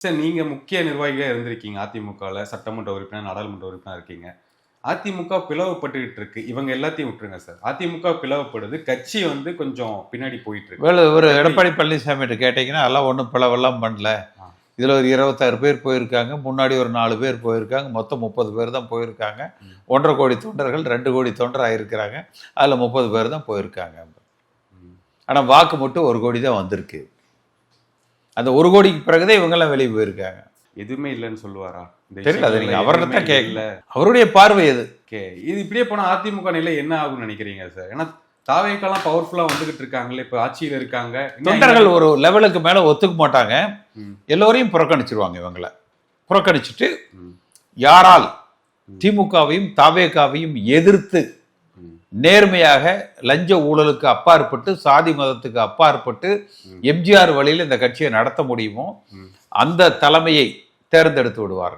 Sir, நீங்க முக்கிய நிர்வாகியா இருந்திருக்கீங்க. அதிமுகல சட்டமன்ற உறுப்பினர், நாடாளுமன்ற உறுப்பினர் இருக்கீங்க. அதிமுக பிளவுபட்டுக்கிட்டு இருக்கு. இவங்க எல்லாத்தையும் விட்டுருங்க சார். அதிமுக பிளவுபடுது. கட்சி கொஞ்சம் பின்னாடி போயிட்டு இருக்கு. ஒரு எடப்பாடி பழனிசாமிகிட்ட கேட்டீங்கன்னா அதெல்லாம் ஒன்றும் பிளவெல்லாம் பண்ணல. இதில் ஒரு 26 பேர் போயிருக்காங்க, முன்னாடி ஒரு 4 பேர் போயிருக்காங்க, மொத்தம் 30 பேர் தான் போயிருக்காங்க. 1.5 கோடி தொண்டர்கள் 2 கோடி தொண்டர் ஆயிருக்கிறாங்க. அதில் 30 பேர் தான் போயிருக்காங்க. ஆனால் வாக்கு மட்டும் 1 கோடி தான் வந்திருக்கு. அந்த 1 கோடிக்கு பிறகுதான் இவங்கெல்லாம் வெளியே போயிருக்காங்க. எதுவுமே இல்லைன்னு சொல்லுவாரா? தெரியல, அது நீங்க அவர்கிட்ட தான் கேட்கல. அவருடைய பார்வை எது? இது இப்படியே போனா அதிமுக நிலை என்ன ஆகும்னு நினைக்கிறீங்க சார்? ஏன்னா தாவேக்கெல்லாம் பவர்ஃபுல்லா வந்துகிட்டு இருக்காங்களே, இப்ப ஆட்சியில இருக்காங்க. தொண்டர்கள் ஒரு லெவலுக்கு மேல ஒத்துக்க மாட்டாங்க. எல்லோரையும் புறக்கணிச்சிருவாங்க. இவங்களை புறக்கணிச்சுட்டு யாரால் திமுகவையும் தாவேக்காவையும் எதிர்த்து நேர்மையாக லஞ்ச ஊழலுக்கு அப்பாற்பட்டு, சாதி மதத்துக்கு அப்பாற்பட்டு எம்ஜிஆர் வழியில் இந்த கட்சியை நடத்த முடியுமோ அந்த தலைமையை தேர்ந்தெடுத்து விடுவார்.